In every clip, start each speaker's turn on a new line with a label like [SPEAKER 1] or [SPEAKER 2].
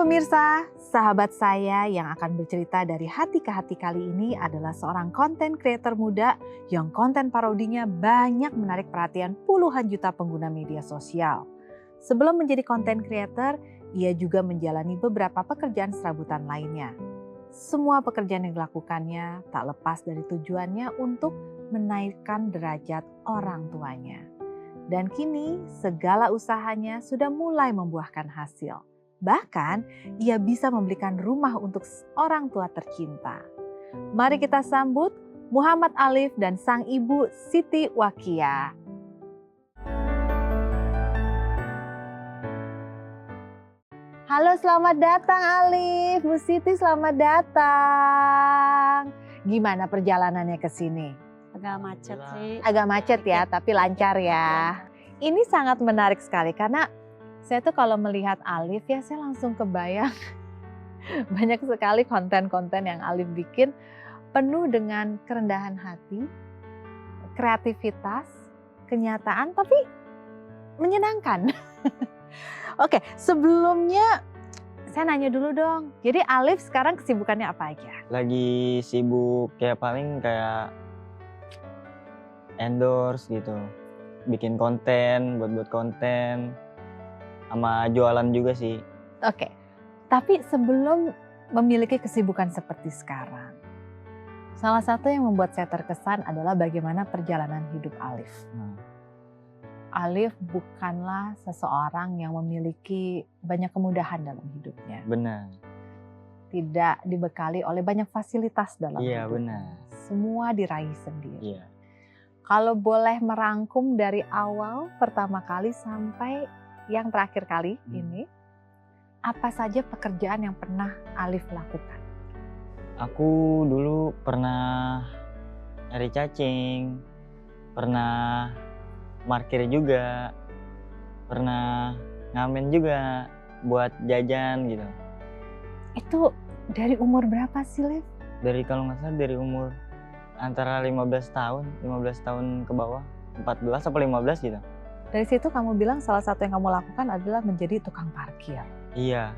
[SPEAKER 1] pemirsa, sahabat saya yang akan bercerita dari hati ke hati kali ini adalah seorang konten creator muda yang konten parodinya banyak menarik perhatian puluhan juta pengguna media sosial. Sebelum menjadi konten creator, ia juga menjalani beberapa pekerjaan serabutan lainnya. Semua pekerjaan yang dilakukannya tak lepas dari tujuannya untuk menaikkan derajat orang tuanya. Dan kini segala usahanya sudah mulai membuahkan hasil. Bahkan ia bisa membelikan rumah untuk orang tua tercinta. Mari kita sambut Muhammad Alif dan sang ibu Siti Wakia. Halo, selamat datang Alif. Bu Siti, selamat datang. Gimana perjalanannya ke sini?
[SPEAKER 2] Agak macet sih.
[SPEAKER 1] Agak macet ya, tapi lancar ya. Ini sangat menarik sekali karena saya tuh kalau melihat Alif ya saya langsung kebayang banyak sekali konten-konten yang Alif bikin penuh dengan kerendahan hati, kreativitas, kenyataan tapi menyenangkan. Oke, sebelumnya saya nanya dulu dong. Jadi Alif sekarang kesibukannya apa aja?
[SPEAKER 3] Lagi sibuk paling kayak endorse gitu. Bikin konten, buat konten. Sama jualan juga sih.
[SPEAKER 1] Oke, tapi sebelum memiliki kesibukan seperti sekarang, salah satu yang membuat saya terkesan adalah bagaimana perjalanan hidup Alif. Alif bukanlah seseorang yang memiliki banyak kemudahan dalam hidupnya.
[SPEAKER 3] Benar.
[SPEAKER 1] Tidak dibekali oleh banyak fasilitas dalam hidupnya.
[SPEAKER 3] Iya, benar.
[SPEAKER 1] Semua diraih sendiri.
[SPEAKER 3] Iya.
[SPEAKER 1] Kalau boleh merangkum dari awal pertama kali sampai yang terakhir kali ini, apa saja pekerjaan yang pernah Alif lakukan?
[SPEAKER 3] Aku dulu pernah nyari cacing, pernah parkir juga, pernah ngamen juga buat jajan gitu.
[SPEAKER 1] Itu dari umur berapa sih, Liv?
[SPEAKER 3] Dari kalau nggak salah dari umur antara 15 tahun ke bawah, 14 atau 15 gitu.
[SPEAKER 1] Dari situ kamu bilang salah satu yang kamu lakukan adalah menjadi tukang parkir.
[SPEAKER 3] Iya.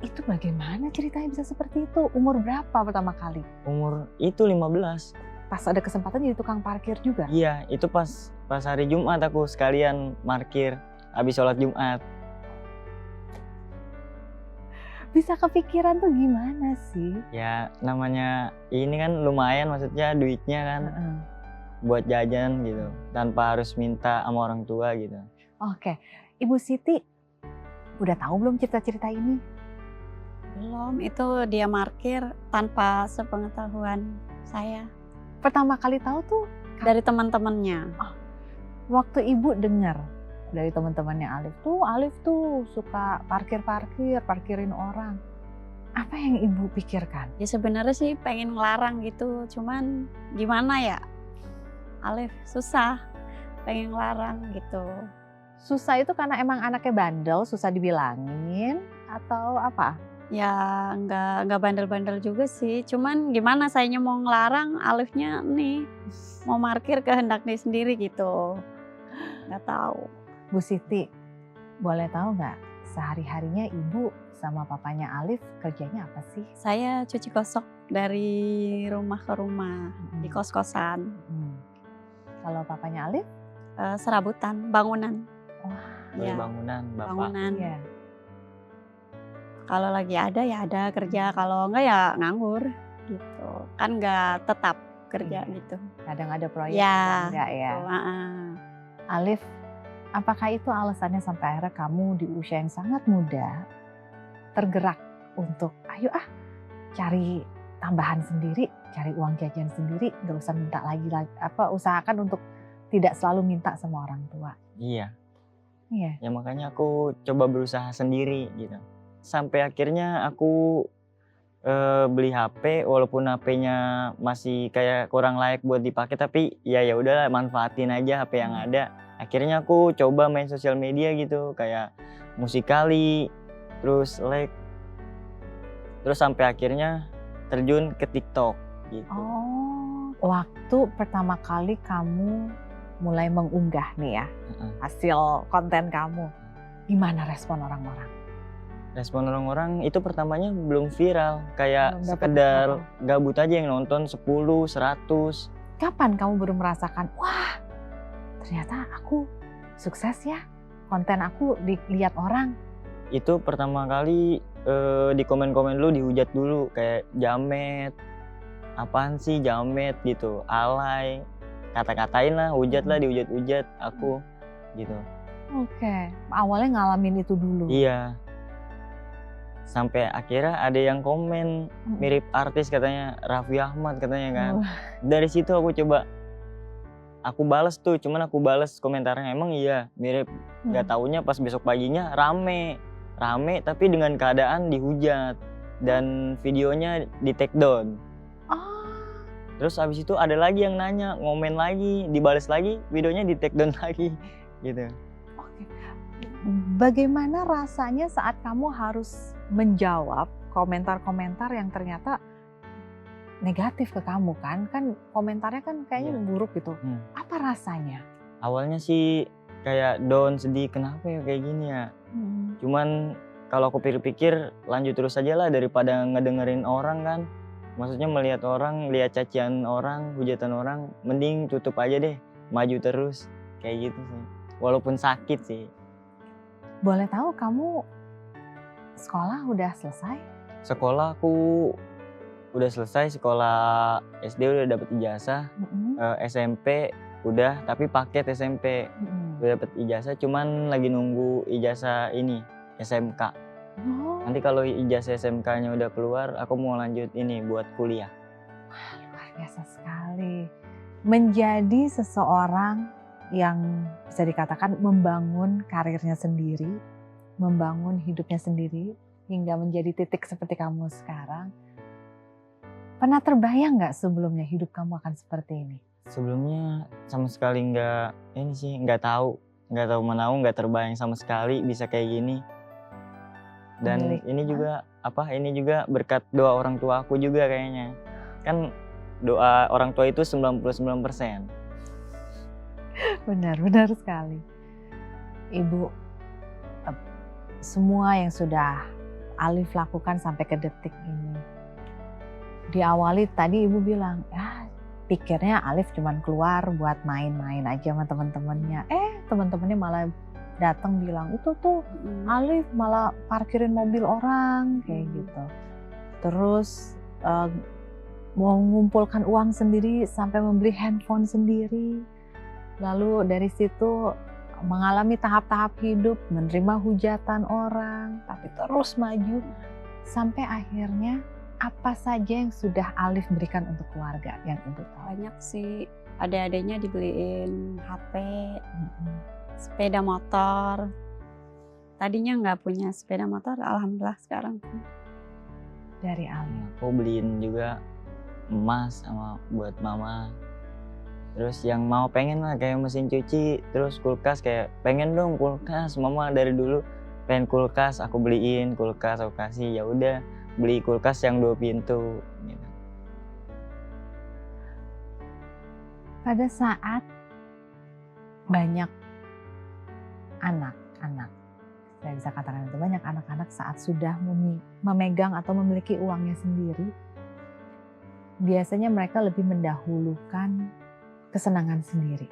[SPEAKER 1] Itu bagaimana ceritanya bisa seperti itu? Umur berapa pertama kali?
[SPEAKER 3] Umur itu 15.
[SPEAKER 1] Pas ada kesempatan jadi tukang parkir juga?
[SPEAKER 3] Iya, itu pas hari Jumat aku sekalian parkir habis sholat Jumat.
[SPEAKER 1] Bisa kepikiran tuh gimana sih?
[SPEAKER 3] Ya namanya ini kan lumayan maksudnya duitnya kan. Buat jajan gitu, tanpa harus minta sama orang tua gitu.
[SPEAKER 1] Oke, Ibu Siti udah tahu belum cerita-cerita ini?
[SPEAKER 2] Belum, itu dia parkir tanpa sepengetahuan saya.
[SPEAKER 1] Pertama kali tahu tuh
[SPEAKER 2] Dari teman-temannya.
[SPEAKER 1] waktu Ibu dengar dari teman-temannya Alif tuh suka parkirin orang. Apa yang Ibu pikirkan?
[SPEAKER 2] Ya sebenarnya sih pengen ngelarang gitu, cuman gimana ya? Alif susah, pengen ngelarang gitu.
[SPEAKER 1] Susah itu karena emang anaknya bandel, susah dibilangin atau apa?
[SPEAKER 2] Ya nggak bandel-bandel juga sih, cuman gimana sayanya mau ngelarang, Alifnya nih mau parkir kehendak dia sendiri gitu. Nggak tahu.
[SPEAKER 1] Bu Siti, boleh tahu nggak sehari-harinya Ibu sama papanya Alif kerjanya apa sih?
[SPEAKER 2] Saya cuci kosok dari rumah ke rumah, di kos-kosan.
[SPEAKER 1] Kalau papanya Alif?
[SPEAKER 2] Serabutan, bangunan.
[SPEAKER 3] Beli
[SPEAKER 2] Ya,
[SPEAKER 3] bangunan, bapak.
[SPEAKER 2] bangunan.
[SPEAKER 1] Iya.
[SPEAKER 2] Kalau lagi ada ya ada kerja, kalau enggak ya nganggur gitu. Kan nggak tetap kerja gitu.
[SPEAKER 1] Kadang ada proyek,
[SPEAKER 2] Ya,
[SPEAKER 1] kadang enggak ya. Alif, apakah itu alasannya sampai akhirnya kamu di usia yang sangat muda tergerak untuk ayo cari tambahan sendiri, cari uang jajan sendiri, nggak usah minta lagi, usahakan untuk tidak selalu minta sama orang tua.
[SPEAKER 3] Iya.
[SPEAKER 1] Iya.
[SPEAKER 3] Ya makanya aku coba berusaha sendiri gitu. Sampai akhirnya aku beli HP, walaupun HP-nya masih kayak kurang layak buat dipakai, tapi ya udahlah manfaatin aja HP yang ada. Akhirnya aku coba main sosial media gitu, kayak Musical.ly, terus terus sampai akhirnya terjun ke TikTok gitu.
[SPEAKER 1] Oh, waktu pertama kali kamu mulai mengunggah nih ya hasil konten kamu, gimana respon orang-orang?
[SPEAKER 3] Respon orang-orang itu pertamanya belum viral, kayak
[SPEAKER 1] Belum dapet
[SPEAKER 3] sekedar
[SPEAKER 1] apa-apa.
[SPEAKER 3] gabut aja yang nonton 10, 100.
[SPEAKER 1] Kapan kamu baru merasakan, wah ternyata aku sukses ya, konten aku dilihat orang?
[SPEAKER 3] Itu pertama kali di komen-komen dulu, dihujat dulu kayak jamet, apaan sih jamet gitu, alay, kata-katain lah, hujat lah, dihujat-hujat aku gitu.
[SPEAKER 1] Oke, awalnya ngalamin itu dulu.
[SPEAKER 3] Iya. Sampai akhirnya ada yang komen mirip artis katanya, Raffi Ahmad katanya kan. Dari situ aku coba, aku bales tuh, cuman aku bales komentarnya emang iya mirip. Gak taunya pas besok paginya rame tapi dengan keadaan dihujat dan videonya di take down.
[SPEAKER 1] Oh,
[SPEAKER 3] Terus abis itu ada lagi yang nanya, ngomen lagi, dibales lagi, videonya di take down lagi gitu.
[SPEAKER 1] oke. Bagaimana rasanya saat kamu harus menjawab komentar-komentar yang ternyata negatif ke kamu kan? Kan komentarnya kan kayaknya
[SPEAKER 3] Iya.
[SPEAKER 1] buruk gitu.
[SPEAKER 3] Hmm.
[SPEAKER 1] Apa rasanya?
[SPEAKER 3] Awalnya sih kayak down, sedih, kenapa ya kayak gini ya. Cuman kalau aku pikir-pikir lanjut terus aja lah daripada ngedengerin orang kan. Maksudnya melihat orang, lihat cacian orang, hujatan orang, mending tutup aja deh, maju terus kayak gitu sih. Walaupun sakit sih.
[SPEAKER 1] Boleh tahu kamu sekolah udah selesai?
[SPEAKER 3] Sekolah aku udah selesai, sekolah SD udah dapet ijazah, SMP udah tapi paket SMP. Udah dapet ijazah, cuman lagi nunggu ijazah ini SMK.
[SPEAKER 1] Oh,
[SPEAKER 3] Nanti kalau ijazah SMK-nya udah keluar, aku mau lanjut ini buat kuliah.
[SPEAKER 1] luar biasa sekali. Menjadi seseorang yang bisa dikatakan membangun karirnya sendiri, membangun hidupnya sendiri, hingga menjadi titik seperti kamu sekarang. Pernah terbayang nggak sebelumnya hidup kamu akan seperti ini?
[SPEAKER 3] Sebelumnya sama sekali nggak tahu menau, nggak terbayang sama sekali bisa kayak gini. Dan ini juga berkat doa orang tua aku juga kayaknya. Kan doa orang tua itu 99%.
[SPEAKER 1] Benar sekali. Ibu, semua yang sudah Alif lakukan sampai ke detik ini. Diawali tadi ibu bilang, ya pikirnya Alif cuman keluar buat main-main aja sama teman-temannya. Teman-temannya malah datang bilang, itu tuh Alif malah parkirin mobil orang kayak gitu. Terus mau mengumpulkan uang sendiri sampai membeli handphone sendiri. Lalu dari situ mengalami tahap-tahap hidup, menerima hujatan orang, tapi terus maju sampai akhirnya apa saja yang sudah Alif berikan untuk keluarga yang ibu tahu?
[SPEAKER 2] Banyak sih, adik-adiknya dibeliin HP, sepeda motor. Tadinya nggak punya sepeda motor, alhamdulillah sekarang
[SPEAKER 1] Dari Alif.
[SPEAKER 3] Aku beliin juga emas sama buat mama. Terus yang mau pengen lah kayak mesin cuci, terus kulkas, kayak pengen dong kulkas, mama dari dulu pengen kulkas, aku beliin kulkas, aku kasih, ya udah beli kulkas yang 2 pintu gitu.
[SPEAKER 1] Pada saat banyak anak-anak, saya bisa katakan itu banyak anak-anak saat sudah memegang atau memiliki uangnya sendiri, biasanya mereka lebih mendahulukan kesenangan sendiri.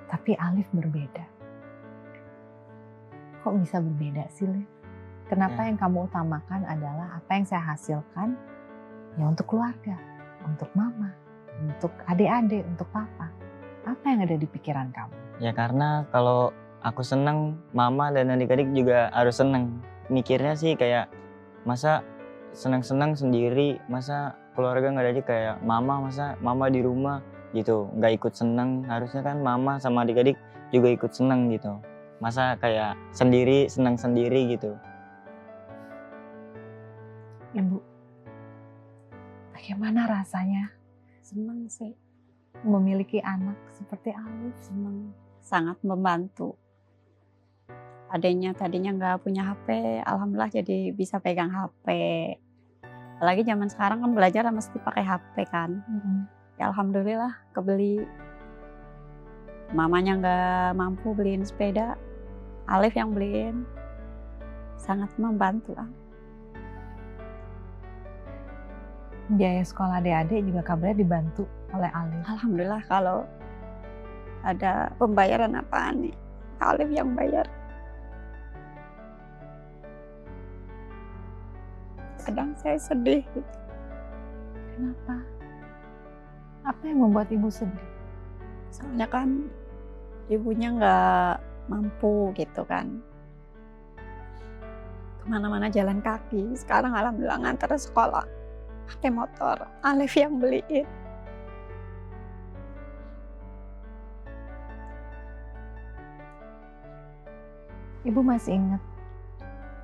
[SPEAKER 1] Tapi Alif berbeda. Kok bisa berbeda sih, Lif? Kenapa yang kamu utamakan adalah apa yang saya hasilkan ya untuk keluarga, untuk mama, untuk adik-adik, untuk papa. Apa yang ada di pikiran kamu?
[SPEAKER 3] Ya karena kalau aku seneng, mama dan adik-adik juga harus seneng. Mikirnya sih kayak masa senang-senang sendiri, masa keluarga nggak ada aja, kayak masa mama di rumah gitu nggak ikut seneng, harusnya kan mama sama adik-adik juga ikut seneng gitu, masa kayak sendiri senang sendiri gitu.
[SPEAKER 1] Ibu, bagaimana rasanya
[SPEAKER 2] seneng sih,
[SPEAKER 1] memiliki anak seperti Alif?
[SPEAKER 2] seneng, sangat membantu. Adanya tadinya nggak punya HP, alhamdulillah jadi bisa pegang HP. Apalagi zaman sekarang kan belajar mesti pakai HP kan. Ya alhamdulillah kebeli. Mamanya nggak mampu beliin sepeda, Alif yang beliin. sangat membantu.
[SPEAKER 1] Biaya sekolah adik-adik juga kabarnya dibantu oleh Alif.
[SPEAKER 2] Alhamdulillah kalau ada pembayaran apaan nih, Alif yang bayar. Kadang saya sedih gitu.
[SPEAKER 1] Kenapa? Apa yang membuat ibu sedih?
[SPEAKER 2] Soalnya kan ibunya nggak mampu gitu kan. Kemana-mana jalan kaki. Sekarang alhamdulillah ngantar sekolah pakai motor. Alif yang beliin.
[SPEAKER 1] Ibu masih ingat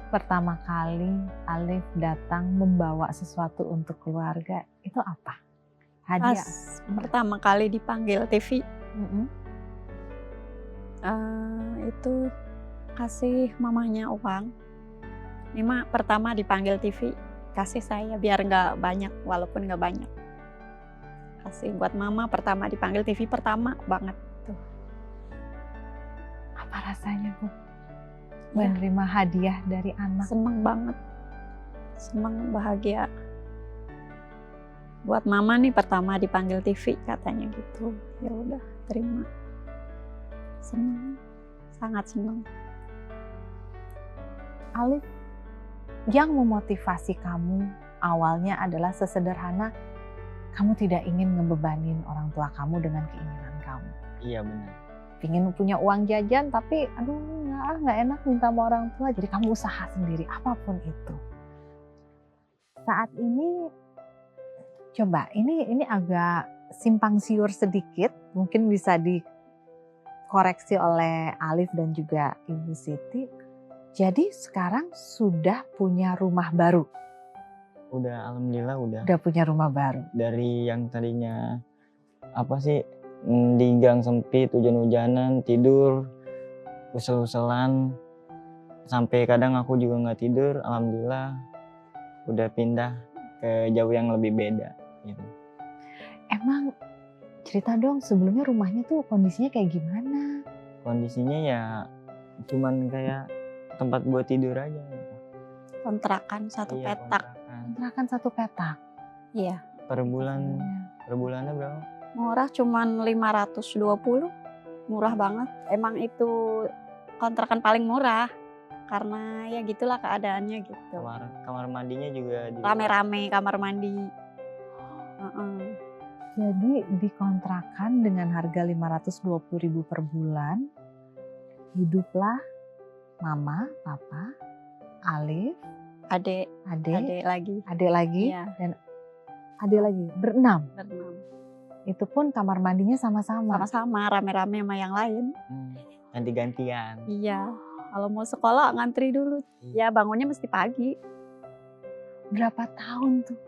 [SPEAKER 1] pertama kali Alif datang membawa sesuatu untuk keluarga, itu apa? Hadiah?
[SPEAKER 2] Pas pertama kali dipanggil TV, itu kasih mamanya uang. Ini mah pertama dipanggil TV, kasih saya biar nggak banyak, walaupun nggak banyak. Kasih buat mama pertama dipanggil TV, pertama banget tuh.
[SPEAKER 1] Apa rasanya, Bu? Menerima hadiah dari anak.
[SPEAKER 2] Seneng banget, seneng, bahagia. Buat mama nih pertama dipanggil TV katanya gitu. Ya udah terima. Seneng, sangat seneng.
[SPEAKER 1] Alif, yang memotivasi kamu awalnya adalah sesederhana kamu tidak ingin ngebebanin orang tua kamu dengan keinginan kamu.
[SPEAKER 3] Iya benar.
[SPEAKER 1] Pingin punya uang jajan tapi aduh nggak enak minta sama orang tua, jadi kamu usaha sendiri apapun itu. Saat ini coba ini agak simpang siur sedikit, mungkin bisa dikoreksi oleh Alif dan juga Ibu Siti. Jadi sekarang sudah punya rumah baru.
[SPEAKER 3] Udah alhamdulillah udah.
[SPEAKER 1] Udah punya rumah baru.
[SPEAKER 3] Dari yang tadinya apa sih di gang sempit, hujan-hujanan, tidur usel-uselan, sampai kadang aku juga nggak tidur. Alhamdulillah udah pindah ke jauh yang lebih beda gitu.
[SPEAKER 1] Emang cerita dong sebelumnya rumahnya tuh kondisinya kayak gimana?
[SPEAKER 3] Kondisinya ya cuman kayak tempat buat tidur aja gitu.
[SPEAKER 2] Kontrakan satu
[SPEAKER 3] Iya,
[SPEAKER 2] petak.
[SPEAKER 1] Kontrakan satu petak.
[SPEAKER 2] Iya.
[SPEAKER 3] Per bulannya berapa?
[SPEAKER 2] Murah, cuman 520. Murah banget. Emang itu kontrakan paling murah. Karena ya gitulah keadaannya gitu.
[SPEAKER 3] Kamar mandinya juga
[SPEAKER 2] Rame-rame kamar mandi.
[SPEAKER 1] Jadi dikontrakan dengan harga 520.000 per bulan. Hiduplah Mama, Papa, Alif,
[SPEAKER 2] Adik lagi.
[SPEAKER 1] Iya. Dan adik lagi, berenam. Itu pun kamar mandinya sama-sama.
[SPEAKER 2] Sama-sama, rame-rame sama yang lain.
[SPEAKER 3] Ganti-gantian.
[SPEAKER 2] Iya, kalau mau sekolah ngantri dulu. Ya bangunnya mesti pagi.
[SPEAKER 1] Berapa tahun tuh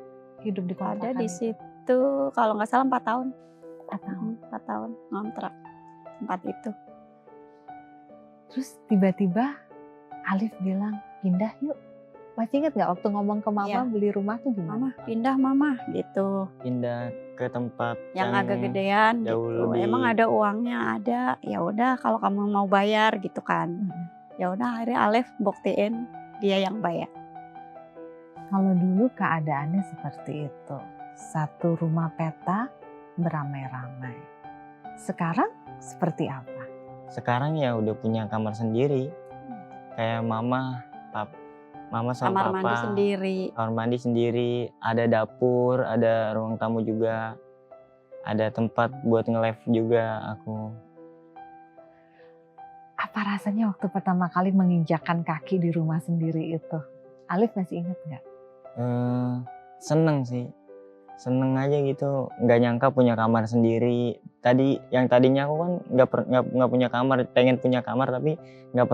[SPEAKER 1] hidup di kontrakan?
[SPEAKER 2] Ada di situ, kalau nggak salah 4 tahun.
[SPEAKER 1] 4 tahun
[SPEAKER 2] ngontrak tempat itu.
[SPEAKER 1] Terus tiba-tiba Alif bilang, pindah yuk. Masih inget gak waktu ngomong ke Mama beli rumah tuh gimana?
[SPEAKER 2] Mama, pindah Mama gitu.
[SPEAKER 3] Pindah ke tempat
[SPEAKER 2] yang agak gedean gitu. Emang ada uangnya, ada. Ya udah kalau kamu mau bayar gitu kan. Ya udah akhirnya Alif buktiin dia yang bayar.
[SPEAKER 1] Kalau dulu keadaannya seperti itu. Satu rumah peta beramai-ramai. Sekarang seperti apa? Sekarang
[SPEAKER 3] ya udah punya kamar sendiri. Kayak Mama sama
[SPEAKER 2] kamar
[SPEAKER 3] Papa. Kamar mandi sendiri, ada dapur, ada ruang tamu juga. Ada tempat buat nge-live juga aku.
[SPEAKER 1] Apa rasanya waktu pertama kali menginjakkan kaki di rumah sendiri itu? Alif masih ingat nggak?
[SPEAKER 3] Seneng sih. Seneng aja gitu, nggak nyangka punya kamar sendiri. Yang tadinya aku kan nggak punya kamar, pengen punya kamar tapi nggak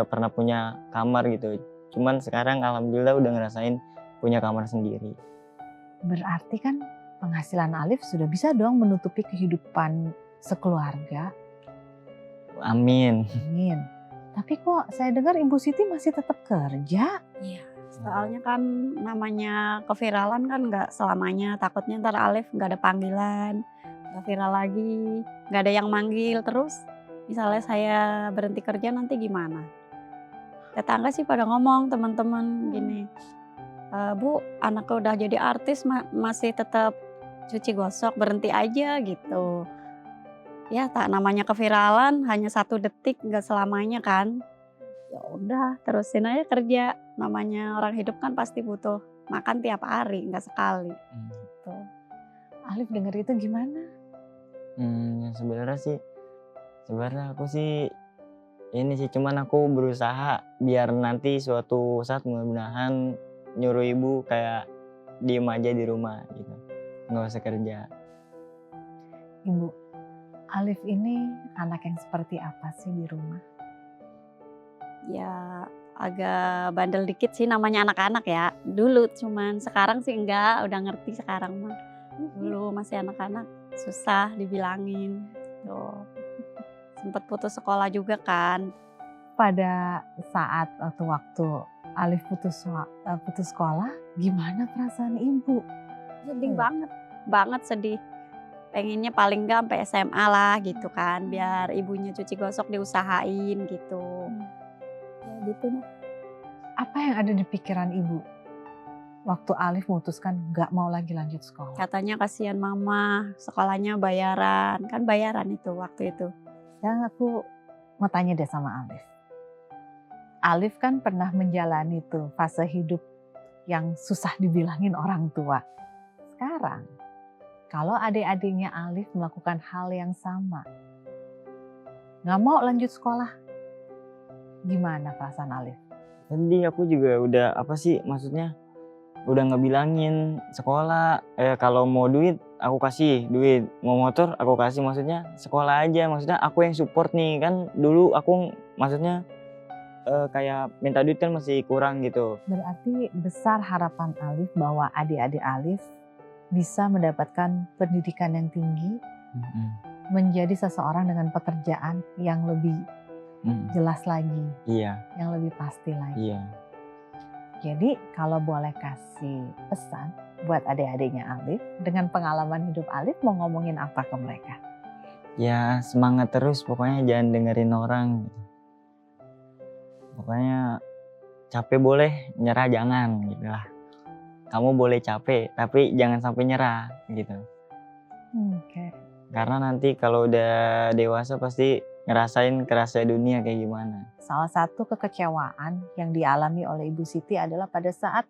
[SPEAKER 3] pernah punya kamar gitu. Cuman sekarang alhamdulillah udah ngerasain punya kamar sendiri.
[SPEAKER 1] Berarti kan penghasilan Alif sudah bisa dong menutupi kehidupan sekeluarga.
[SPEAKER 3] Amin.
[SPEAKER 1] Tapi kok saya dengar Ibu Siti masih tetap kerja?
[SPEAKER 2] Iya. Soalnya kan namanya keviralan kan nggak selamanya. Takutnya ntar Alif nggak ada panggilan, nggak viral lagi, nggak ada yang manggil terus. Misalnya saya berhenti kerja nanti gimana? Tetangga sih pada ngomong, teman-teman gini, Bu, anaknya udah jadi artis masih tetap cuci gosok, berhenti aja gitu. Ya tak namanya keviralan hanya 1 detik, nggak selamanya kan. Ya udah terusin aja kerja, namanya orang hidup kan pasti butuh makan tiap hari, nggak sekali. Gitu.
[SPEAKER 1] Alif denger itu gimana?
[SPEAKER 3] Ya sebenarnya aku sih ini sih, cuman aku berusaha biar nanti suatu saat mudah-mudahan nyuruh ibu kayak diem aja di rumah gitu, nggak usah kerja.
[SPEAKER 1] Ibu, Alif ini anak yang seperti apa sih di rumah?
[SPEAKER 2] Ya agak bandel dikit sih, namanya anak-anak ya. Dulu cuman sekarang sih enggak, udah ngerti sekarang mah. Dulu masih anak-anak susah dibilangin. Tuh. Sempet putus sekolah juga kan.
[SPEAKER 1] Pada saat waktu Alif putus sekolah, gimana perasaan ibu?
[SPEAKER 2] Sedih banget sedih. Pengennya paling enggak sampai SMA lah gitu kan, biar ibunya cuci gosok diusahain gitu. Ya gitu nih.
[SPEAKER 1] Apa yang ada di pikiran ibu waktu Alif memutuskan gak mau lagi lanjut sekolah?
[SPEAKER 2] Katanya kasihan mama, sekolahnya bayaran, kan bayaran itu waktu itu.
[SPEAKER 1] Sekarang aku mau tanya deh sama Alif. Alif kan pernah menjalani tuh fase hidup yang susah dibilangin orang tua. Sekarang, kalau adik-adiknya Alif melakukan hal yang sama, gak mau lanjut sekolah, gimana perasaan Alif?
[SPEAKER 3] Tadi aku juga udah maksudnya udah ngebilangin sekolah, kalau mau duit aku kasih duit, mau motor aku kasih, maksudnya sekolah aja, maksudnya aku yang support nih, kan dulu aku maksudnya kayak minta duit kan masih kurang gitu.
[SPEAKER 1] Berarti besar harapan Alif bahwa adik-adik Alif bisa mendapatkan pendidikan yang tinggi, menjadi seseorang dengan pekerjaan yang lebih jelas lagi,
[SPEAKER 3] Iya.
[SPEAKER 1] yang lebih pasti lagi.
[SPEAKER 3] Iya.
[SPEAKER 1] Jadi kalau boleh kasih pesan buat adik-adiknya Alif, dengan pengalaman hidup Alif mau ngomongin apa ke mereka?
[SPEAKER 3] Ya semangat terus, pokoknya jangan dengerin orang. Pokoknya capek boleh, nyerah jangan gitu lah. Kamu boleh capek, tapi jangan sampai nyerah gitu.
[SPEAKER 1] Oke.
[SPEAKER 3] Karena nanti kalau udah dewasa pasti ngerasain kerasa dunia kayak gimana.
[SPEAKER 1] Salah satu kekecewaan yang dialami oleh Ibu Siti adalah pada saat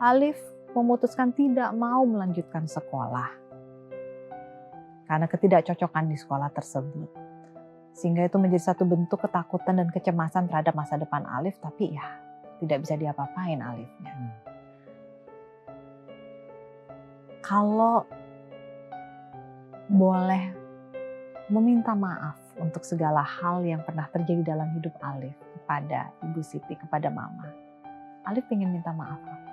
[SPEAKER 1] Alif memutuskan tidak mau melanjutkan sekolah. Karena ketidakcocokan di sekolah tersebut. Sehingga itu menjadi satu bentuk ketakutan dan kecemasan terhadap masa depan Alif, tapi ya tidak bisa diapa-apain Alifnya. Kalau boleh meminta maaf untuk segala hal yang pernah terjadi dalam hidup Alif kepada Ibu Siti, kepada Mama, Alif pengen minta maaf apa?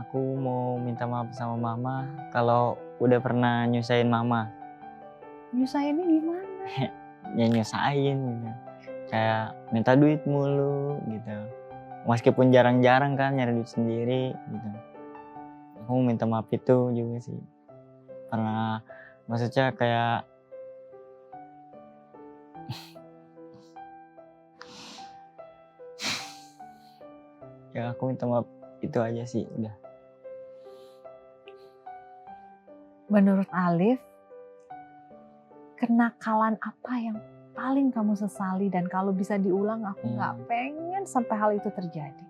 [SPEAKER 3] Aku mau minta maaf sama Mama kalau udah pernah nyusahin Mama.
[SPEAKER 1] Nyusahinnya gimana?
[SPEAKER 3] Ya nyusahin gitu. Kayak minta duit mulu gitu. Meskipun jarang-jarang kan nyari duit sendiri gitu. Aku minta maaf itu juga sih. Karena maksudnya kayak ya aku minta maaf itu aja sih udah.
[SPEAKER 1] Menurut Alif, kenakalan apa yang paling kamu sesali dan kalau bisa diulang aku nggak pengen sampai hal itu terjadi?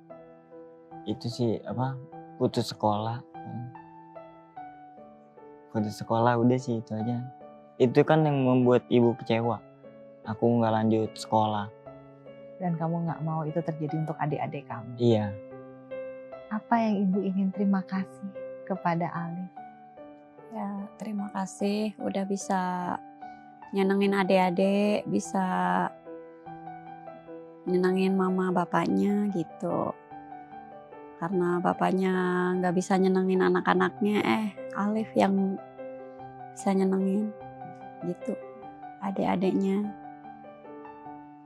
[SPEAKER 3] Itu sih putus sekolah. Putus sekolah udah sih itu aja. Itu kan yang membuat ibu kecewa. Aku nggak lanjut sekolah.
[SPEAKER 1] Dan kamu nggak mau itu terjadi untuk adik-adik kamu.
[SPEAKER 3] Iya.
[SPEAKER 1] Apa yang ibu ingin terima kasih kepada Alif?
[SPEAKER 2] Ya terima kasih udah bisa nyenengin adik-adik, bisa nyenengin mama bapaknya gitu. Karena bapaknya nggak bisa nyenengin anak-anaknya, Alif yang bisa nyenengin gitu. Adik-adiknya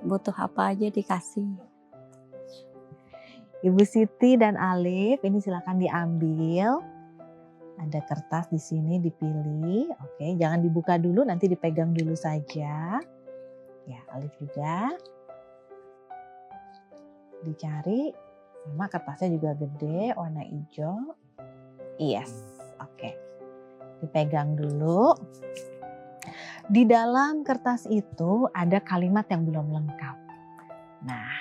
[SPEAKER 2] butuh apa aja dikasih.
[SPEAKER 1] Ibu Siti dan Alif, ini silakan diambil. Ada kertas di sini, dipilih. Oke, jangan dibuka dulu, nanti dipegang dulu saja. Ya, Alif juga. Dicari, sama kertasnya juga gede, warna hijau. Yes, oke. Dipegang dulu. Di dalam kertas itu ada kalimat yang belum lengkap. Nah,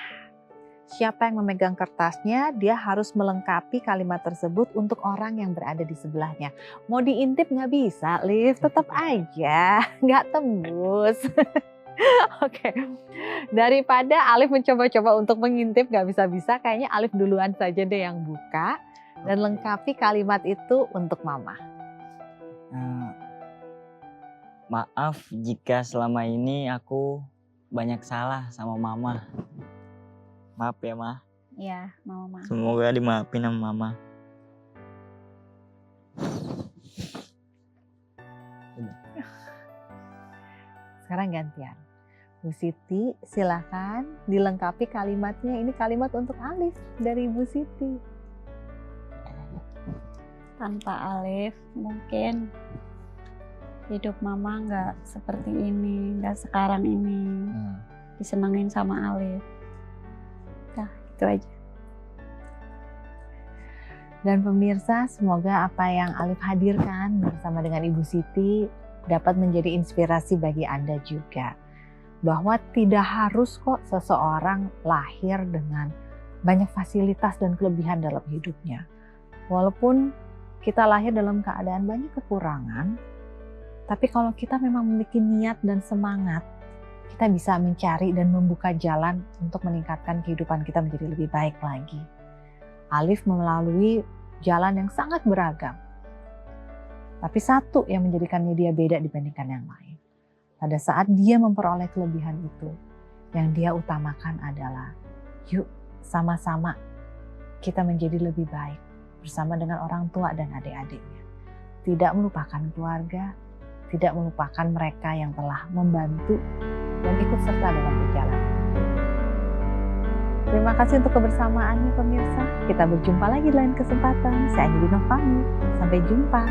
[SPEAKER 1] siapa yang memegang kertasnya, dia harus melengkapi kalimat tersebut untuk orang yang berada di sebelahnya. Mau diintip nggak bisa, Liv, tetap aja nggak tembus. Oke, daripada Alif mencoba-coba untuk mengintip nggak bisa-bisa, kayaknya Alif duluan saja deh yang buka dan lengkapi kalimat itu untuk Mama.
[SPEAKER 3] Maaf jika selama ini aku banyak salah sama Mama. Maaf ya, Ma.
[SPEAKER 2] Iya, Mama.
[SPEAKER 3] Semoga dimaafin sama Mama.
[SPEAKER 1] Sekarang gantian. Bu Siti, silakan dilengkapi kalimatnya. Ini kalimat untuk Alif dari Bu Siti.
[SPEAKER 2] Tanpa Alif mungkin hidup Mama nggak seperti ini, nggak sekarang ini. Disenengin sama Alif. Nah, itu aja.
[SPEAKER 1] Dan pemirsa, semoga apa yang Alif hadirkan bersama dengan Ibu Siti dapat menjadi inspirasi bagi Anda juga. Bahwa tidak harus kok seseorang lahir dengan banyak fasilitas dan kelebihan dalam hidupnya. Walaupun kita lahir dalam keadaan banyak kekurangan, tapi kalau kita memang memiliki niat dan semangat, kita bisa mencari dan membuka jalan untuk meningkatkan kehidupan kita menjadi lebih baik lagi. Alif melalui jalan yang sangat beragam. Tapi satu yang menjadikannya dia beda dibandingkan yang lain. Pada saat dia memperoleh kelebihan itu, yang dia utamakan adalah, yuk sama-sama kita menjadi lebih baik bersama dengan orang tua dan adik-adiknya. Tidak melupakan keluarga, tidak melupakan mereka yang telah membantu dan ikut serta dalam perjalanan. Terima kasih untuk kebersamaannya pemirsa. Kita berjumpa lagi di lain kesempatan. Saya Angelina pamit. Sampai jumpa.